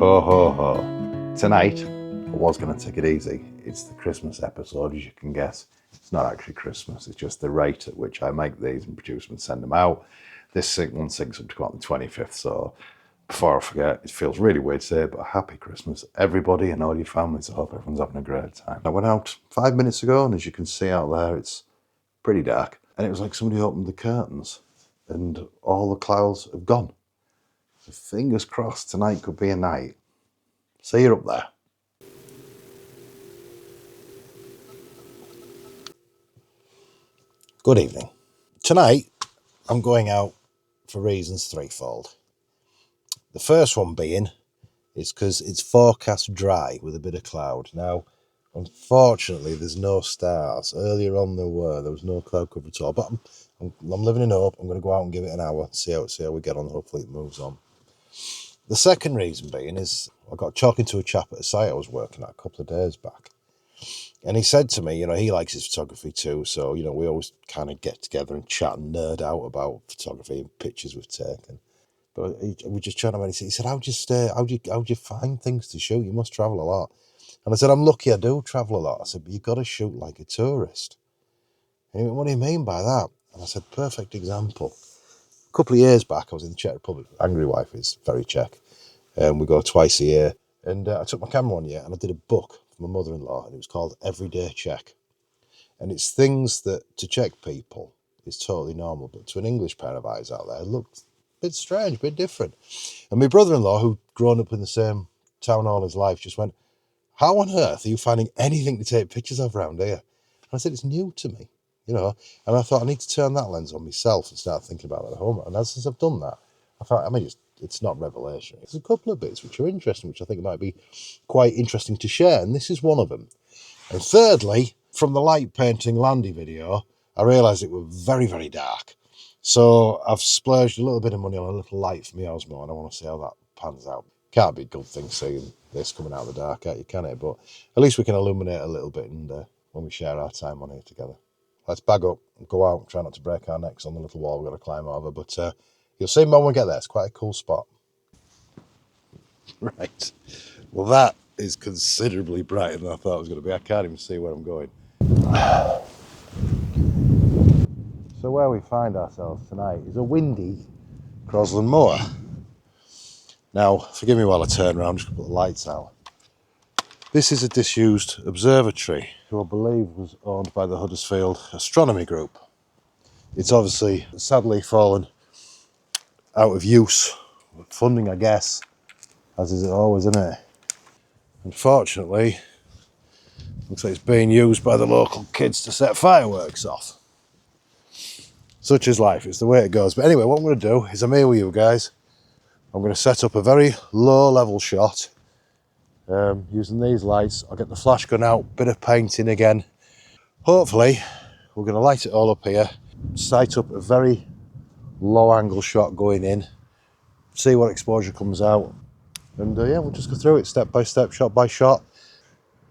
Ho ho ho. Tonight, I was going to take it easy. It's the Christmas episode, as you can guess. It's not actually Christmas, it's just the rate at which I make these and produce them and send them out. This one syncs up to about the 25th, so before I forget, it feels really weird to say, but happy Christmas, everybody and all your families. I hope everyone's having a great time. I went out 5 minutes ago, and as you can see out there, it's pretty dark. And it was like somebody opened the curtains and all the clouds have gone. So fingers crossed tonight could be a night. See you up there. Good evening. Tonight, I'm going out for reasons threefold. The first one being is because it's forecast dry with a bit of cloud. Now, unfortunately, there's no stars. Earlier on there was no cloud cover at all. But I'm living in hope. I'm going to go out and give it an hour, see how we get on. Hopefully it moves on. The second reason being is I got talking to a chap at a site I was working at a couple of days back. And he said to me, he likes his photography too. So, we always kind of get together and chat and nerd out about photography and pictures we've taken. But we're just chatting about it. He said, how do you find things to shoot? You must travel a lot. And I said, I'm lucky I do travel a lot. I said, but you've got to shoot like a tourist. And he went, what do you mean by that? And I said, perfect example. A couple of years back, I was in the Czech Republic. Angry wife is very Czech. We go twice a year. And I took my camera one year and I did a book for my mother-in-law, and it was called Everyday Czech. And it's things that to Czech people is totally normal, but to an English pair of eyes out there, it looked a bit strange, a bit different. And my brother-in-law, who'd grown up in the same town all his life, just went, how on earth are you finding anything to take pictures of around here? And I said, it's new to me, and I thought I need to turn that lens on myself and start thinking about it at home. And as I've done that, I thought, it's not revelation. There's a couple of bits which are interesting, which I think might be quite interesting to share, and this is one of them. And thirdly, from the light painting Landy video, I realised it was very, very dark. So I've splurged a little bit of money on a little light for my Osmo, and I want to see how that pans out. Can't be a good thing seeing this coming out of the dark, can it? But at least we can illuminate a little bit and when we share our time on here together. Let's bag up and go out and try not to break our necks on the little wall we've got to climb over. But you'll see more when we get there. It's quite a cool spot. Right. Well, that is considerably brighter than I thought it was going to be. I can't even see where I'm going. So where we find ourselves tonight is a windy Crosland Moor. Now, forgive me while I turn around, just to put the lights out. This is a disused observatory, who I believe was owned by the Huddersfield Astronomy Group. It's obviously sadly fallen out of use, funding I guess, as is it always, isn't it? Unfortunately, looks like it's being used by the local kids to set fireworks off. Such is life, it's the way it goes. But anyway, what I'm going to do is I'm here with you guys. I'm going to set up a very low level shot using these lights. I'll get the flash gun out, bit of painting again. Hopefully, we're going to light it all up here, sight up a very low angle shot going in, see what exposure comes out. And we'll just go through it step by step, shot by shot.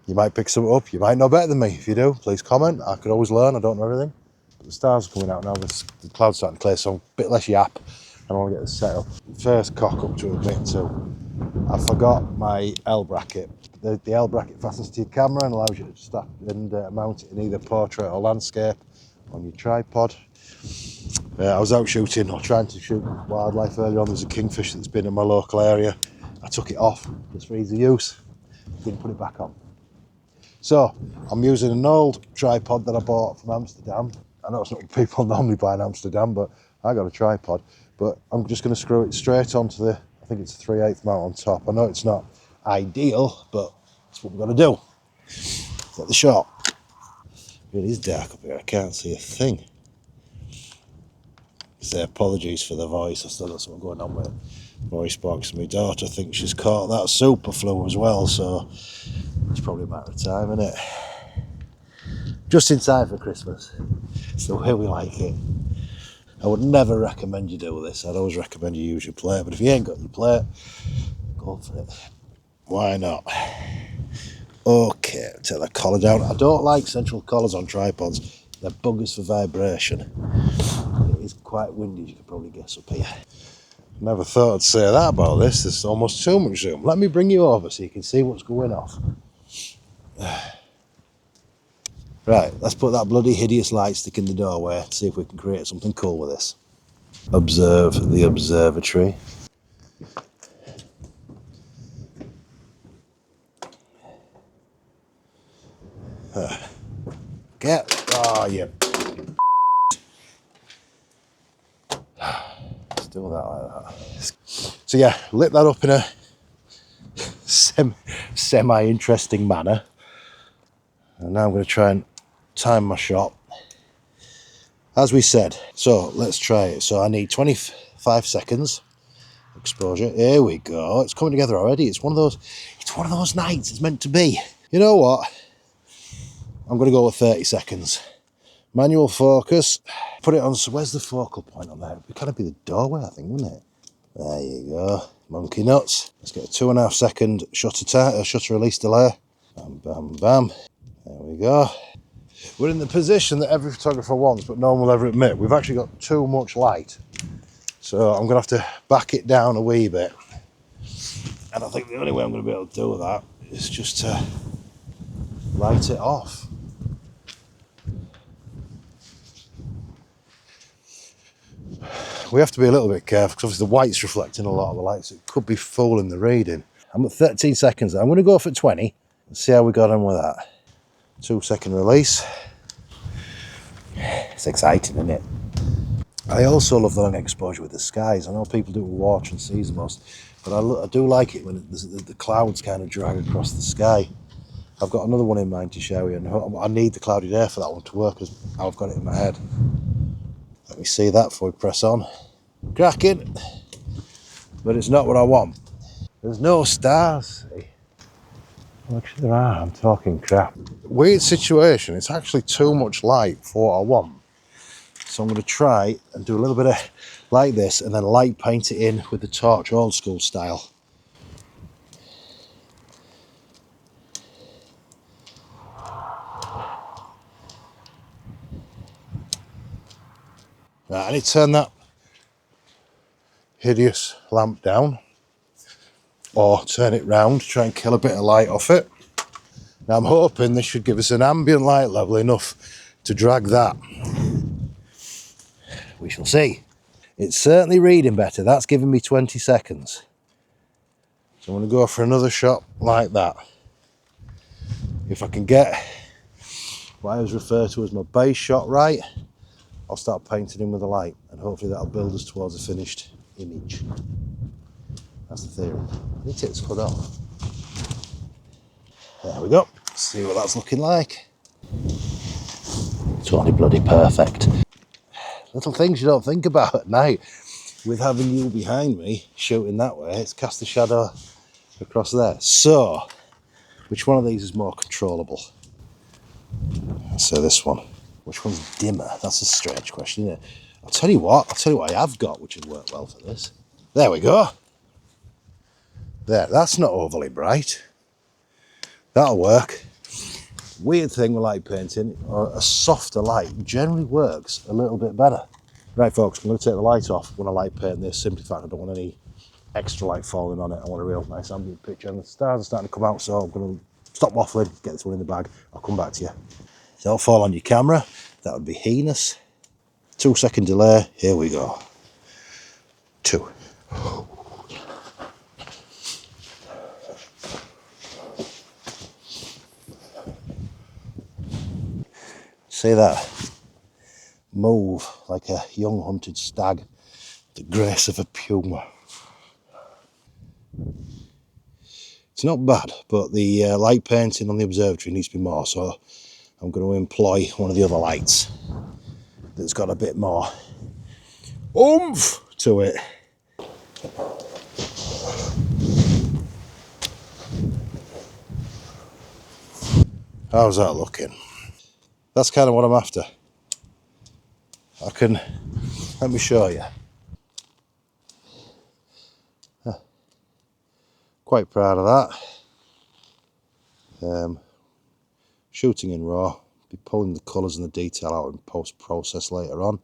You might pick something up, you might know better than me. If you do, please comment. I could always learn, I don't know everything. But the stars are coming out now, the clouds starting to clear, so I'm a bit less yap. I want to get this set up. First cock up to admit to, I forgot my L bracket. The L bracket fastens to your camera and allows you to stop and mount it in either portrait or landscape on your tripod. I was out shooting or trying to shoot wildlife earlier on. There's a kingfish that's been in my local area. I took it off just for easy use, didn't put it back on. So I'm using an old tripod that I bought from Amsterdam. I know it's not what people normally buy in Amsterdam, but I got a tripod. But I'm just going to screw it straight onto the, I think it's a 3/8 mount on top. I know it's not ideal, but that's what we've got to do. Get the shot. It is dark up here, I can't see a thing. Say apologies for the voice, I still got something going on with voice box. My daughter thinks she's caught that super flu as well, so it's probably a matter of time, isn't it? Just in time for Christmas. It's the way we like it. I would never recommend you do this. I'd always recommend you use your plate, but if you ain't got your plate, go for it. Why not? Okay, take the collar down. I don't like central collars on tripods. They're buggers for vibration. It is quite windy, as you can probably guess up here. Never thought I'd say that about this. There's almost too much zoom. Let me bring you over so you can see what's going off. Right, let's put that bloody hideous light stick in the doorway to see if we can create something cool with this. Observe the observatory. Get, oh yeah. Let's do that like that. So yeah, lit that up in a semi-interesting manner. And now I'm going to try and time my shot. As we said, so let's try it. So I need 25 seconds exposure. Here we go. It's coming together already. It's one of those nights. It's meant to be. You know what? I'm going to go with 30 seconds. Manual focus. Put it on. So where's the focal point on there? It kind of be the doorway, I think, wouldn't it? There you go. Monkey nuts. Let's get a 2.5 second shutter release delay. Bam, bam, bam. There we go. We're in the position that every photographer wants, but no one will ever admit. We've actually got too much light. So I'm going to have to back it down a wee bit. And I think the only way I'm going to be able to do that is just to light it off. We have to be a little bit careful because obviously the white's reflecting a lot of the light, so it could be fooling the reading. I'm at 13 seconds. I'm going to go for 20 and see how we got on with that. 2-second release. It's exciting, isn't it? I also love the long exposure with the skies. I know people do watch and sees most, but I do like it when the clouds kind of drag across the sky. I've got another one in mind to show you, and I need the clouded air for that one to work as I've got it in my head. Let me see that before we press on. Cracking, but it's not what I want. There's no stars, see? Well, actually there are, I'm talking crap. Weird situation, it's actually too much light for what I want. So I'm going to try and do a little bit of like this and then light paint it in with the torch, old school style. Right, I need to turn that hideous lamp down or turn it round to try and kill a bit of light off it. Now I'm hoping this should give us an ambient light level enough to drag that. We shall see. It's certainly reading better. That's giving me 20 seconds. So I'm going to go for another shot like that. If I can get what I always refer to as my base shot right, I'll start painting in with the light and hopefully that'll build us towards a finished image. That's the theory. I need to take this hood off. There we go. See what that's looking like. It's only bloody perfect. Little things you don't think about at night. With having you behind me shooting that way, it's cast a shadow across there. So, which one of these is more controllable? So this one. Which one's dimmer? That's a strange question, isn't it? I'll tell you what I have got which would work well for this. There we go. There, that's not overly bright. That'll work. Weird thing with light painting, or a softer light generally works a little bit better. Right folks, I'm going to take the light off when I light paint this, simply fact I don't want any extra light falling on it. I want a real nice ambient picture, and the stars are starting to come out, so I'm going to stop waffling, get this one in the bag. I'll come back to you. Don't fall on your camera, that would be heinous. 2-second delay, here we go. 2. See that? Move like a young hunted stag, the grace of a puma. It's not bad, but the light painting on the observatory needs to be more, so I'm going to employ one of the other lights that's got a bit more oomph to it. How's that looking? That's kind of what I'm after. Let me show you. Quite proud of that. Shooting in RAW, be pulling the colours and the detail out in post-process later on.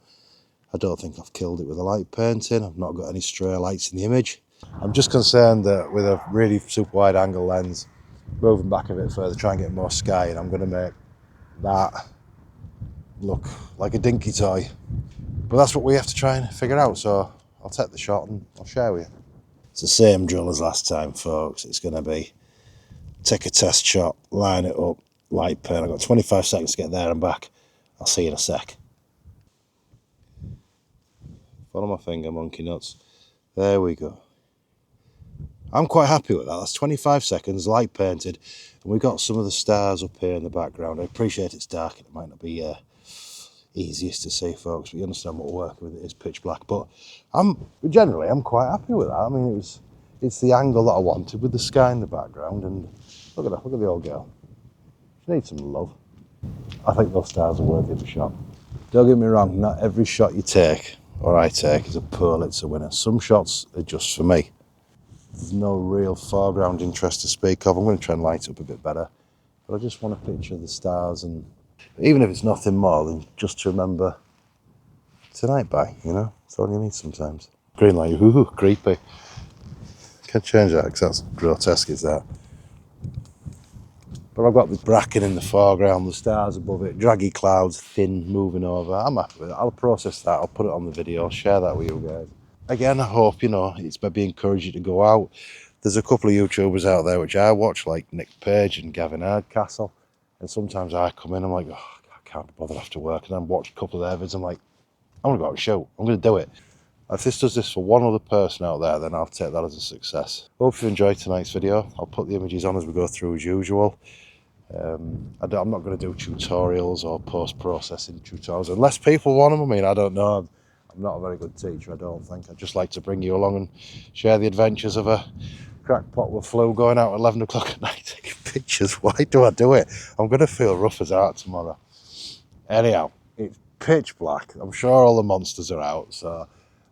I don't think I've killed it with a light painting. I've not got any stray lights in the image. I'm just concerned that with a really super wide angle lens, moving back a bit further, try and get more sky, and I'm going to make that look like a dinky toy. But that's what we have to try and figure out, so I'll take the shot and I'll share with you. It's the same drill as last time, folks. It's going to be take a test shot, line it up, light paint. I've got 25 seconds to get there and back. I'll see you in a sec. Follow my finger, monkey nuts. There we go. I'm quite happy with that. That's 25 seconds, light painted, and we've got some of the stars up here in the background. I appreciate it's dark and it might not be easiest to see, folks, but you understand what we're working with. It is pitch black, but I'm quite happy with that. I mean, it's the angle that I wanted with the sky in the background, and look at that, look at the old girl. She needs some love. I think those stars are worthy of a shot. Don't get me wrong, not every shot you take, or I take, is a Pulitzer winner. Some shots are just for me. There's no real foreground interest to speak of. I'm going to try and light it up a bit better, but I just want a picture of the stars, and even if it's nothing more than just to remember tonight by, you know, that's all you need sometimes. Green light, ooh, creepy. Can't change that because that's grotesque, is that? But I've got the bracken in the foreground, the stars above it, draggy clouds, thin, moving over. I'm happy with it. I'll process that, I'll put it on the video, I'll share that with you guys. Again, I hope, you know, it's maybe encourage you to go out. There's a couple of YouTubers out there which I watch, like Nick Page and Gavin Hardcastle. And sometimes I come in, I'm like, oh, I can't be bothered after work. And I watch a couple of their vids, I'm like, I'm going to go out and shoot. I'm going to do it. If this does this for one other person out there, then I'll take that as a success. Hope you enjoyed tonight's video. I'll put the images on as we go through as usual. I'm not going to do tutorials or post-processing tutorials unless people want them. I mean, I don't know. I'm not a very good teacher, I don't think. I just like to bring you along and share the adventures of a crackpot with flu going out at 11 o'clock at night taking pictures. Why do I do it? I'm going to feel rough as art tomorrow. Anyhow, it's pitch black. I'm sure all the monsters are out, so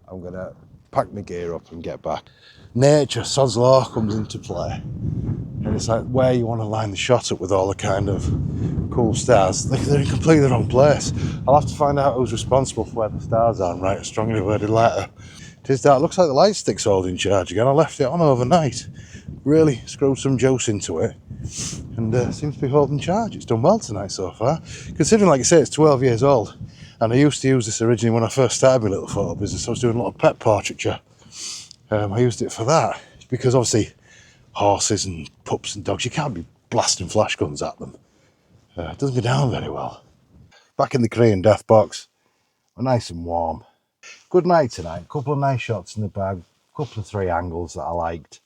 I'm going to pack my gear up and get back. Nature, sod's law, comes into play. And it's like where you want to line the shot up with all the kind of cool stars. They're in completely the wrong place. I'll have to find out who's responsible for where the stars are and write a strongly worded letter. It is that. It looks like the light stick's holding charge again. I left it on overnight. Really screwed some juice into it. And seems to be holding charge. It's done well tonight so far. Considering, like I say, it's 12 years old. And I used to use this originally when I first started my little photo business. I was doing a lot of pet portraiture. I used it for that. Because obviously horses and pups and dogs, you can't be blasting flash guns at them. It doesn't go down very well. Back in the Korean death box, we're nice and warm. Good night tonight. Couple of nice shots in the bag, couple of 3 angles that I liked.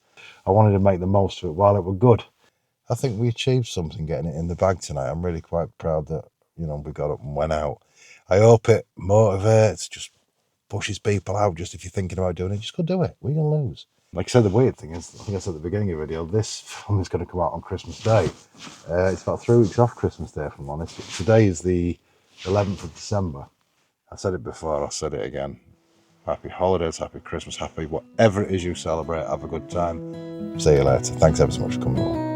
I wanted to make the most of it while it were good. I think we achieved something getting it in the bag tonight. I'm really quite proud that, you know, we got up and went out. I hope it motivates, just pushes people out. Just if you're thinking about doing it, just go do it. We're going to lose. Like I said, the weird thing is, I think I said at the beginning of the video, this film is going to come out on Christmas Day. It's about 3 weeks off Christmas Day, if I'm honest. Today is the 11th of December. I said it before, I'll say it again. Happy holidays, happy Christmas, happy whatever it is you celebrate. Have a good time. See you later. Thanks ever so much for coming along.